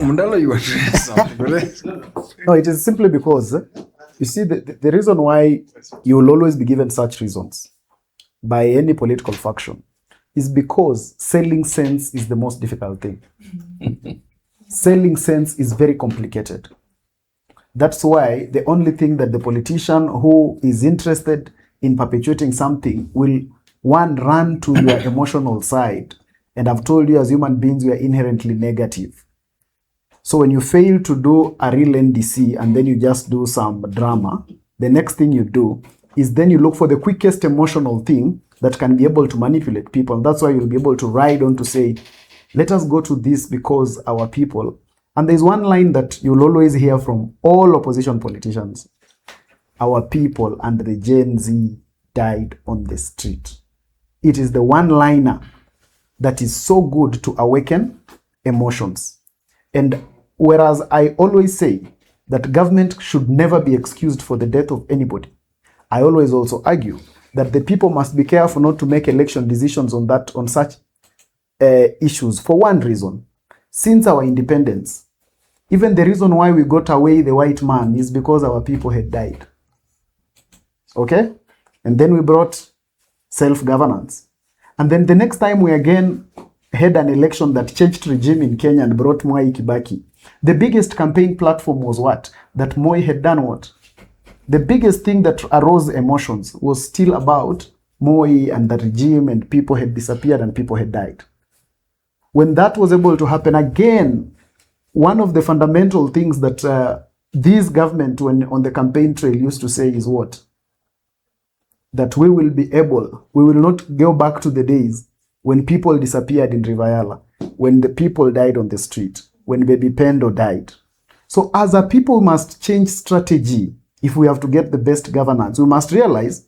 Mundalo, you were saying something. No, it is simply because you see the reason why you will always be given such reasons by any political faction is because selling sense is the most difficult thing. Selling sense is very complicated. That's why the only thing that the politician who is interested in perpetuating something will, one, run to your emotional side. And I've told you, as human beings, we are inherently negative. So when you fail to do a real NDC and then you just do some drama, the next thing you do is then you look for the quickest emotional thing that can be able to manipulate people. And that's why you'll be able to ride on to say, let us go to this because our people. And there's one line that you'll always hear from all opposition politicians. Our people and the Gen Z died on the street. It is the one-liner that is so good to awaken emotions. And whereas I always say that government should never be excused for the death of anybody, I always also argue that the people must be careful not to make election decisions on such issues for one reason. Since our independence, even the reason why we got away the white man is because our people had died. Okay? And then we brought self-governance. And then the next time we again had an election that changed regime in Kenya and brought Moi Kibaki, the biggest campaign platform was what? That Moi had done what? The biggest thing that arose emotions was still about Moi and the regime, and people had disappeared and people had died. When that was able to happen again, one of the fundamental things that this government, when on the campaign trail, used to say is what? That we will not go back to the days when people disappeared in Rivayala, when the people died on the street, when Baby Pendo died. So as a people, we must change strategy. If we have to get the best governance, we must realize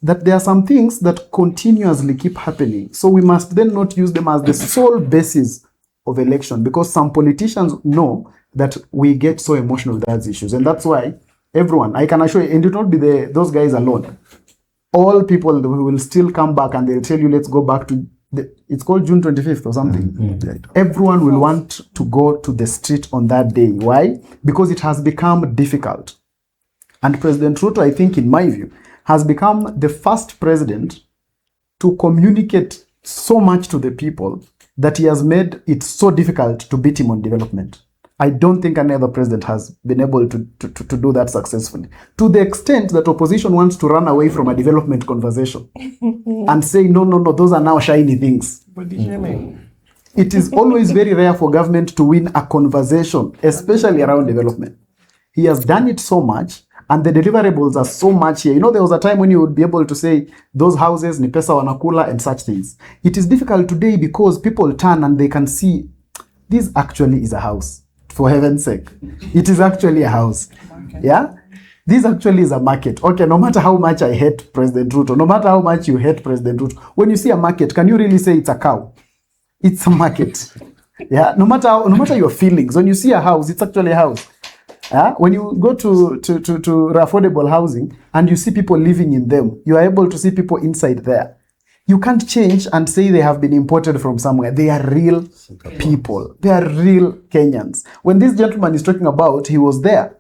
that there are some things that continuously keep happening. So we must then not use them as the sole basis of election, because some politicians know that we get so emotional with those issues. And that's why everyone, I can assure you, and it will not be those guys alone. All people will still come back and they'll tell you, let's go back to, it's called June 25th or something. Mm-hmm. Everyone will want to go to the street on that day. Why? Because it has become difficult. And President Ruto, I think, in my view, has become the first president to communicate so much to the people that he has made it so difficult to beat him on development. I don't think any other president has been able to do that successfully. To the extent that opposition wants to run away from a development conversation and say, no, those are now shiny things. It is always very rare for government to win a conversation, especially around development. He has done it so much, and the deliverables are so much here. You know, there was a time when you would be able to say, those houses, ni pesa wanakula, and such things. It is difficult today because people turn and they can see, this actually is a house. For heaven's sake. It is actually a house. Yeah? This actually is a market. Okay, no matter how much I hate President Ruto, no matter how much you hate President Ruto, when you see a market, can you really say it's a cow? It's a market. Yeah? No matter your feelings, when you see a house, it's actually a house. Yeah? When you go to affordable housing and you see people living in them, you are able to see people inside there. You can't change and say they have been imported from somewhere. They are real people. They are real Kenyans. When this gentleman is talking about, he was there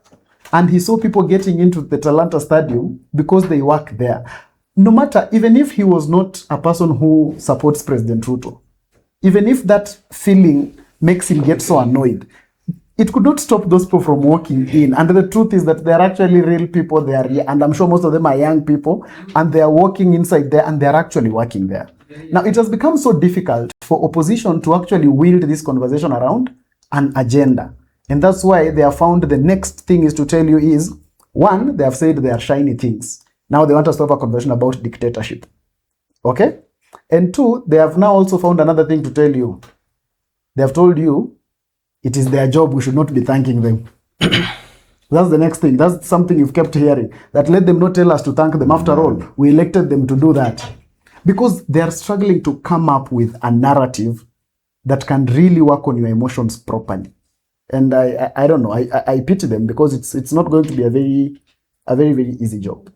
and he saw people getting into the Talanta Stadium because they work there. No matter, even if he was not a person who supports President Ruto, even if that feeling makes him get so annoyed, it could not stop those people from walking in. And the truth is that they're actually real people. They are, and I'm sure most of them are young people, and they are walking inside there and they're actually working there. Now, it has become so difficult for opposition to actually wield this conversation around an agenda. And that's why they have found the next thing is to tell you is, one, they have said they are shiny things. Now they want us to have a conversation about dictatorship. Okay? And two, they have now also found another thing to tell you. They have told you, it is their job, we should not be thanking them. That's the next thing. That's something you've kept hearing. That let them not tell us to thank them. After all, we elected them to do that. Because they are struggling to come up with a narrative that can really work on your emotions properly. And I don't know, I pity them because it's not going to be a very, very easy job.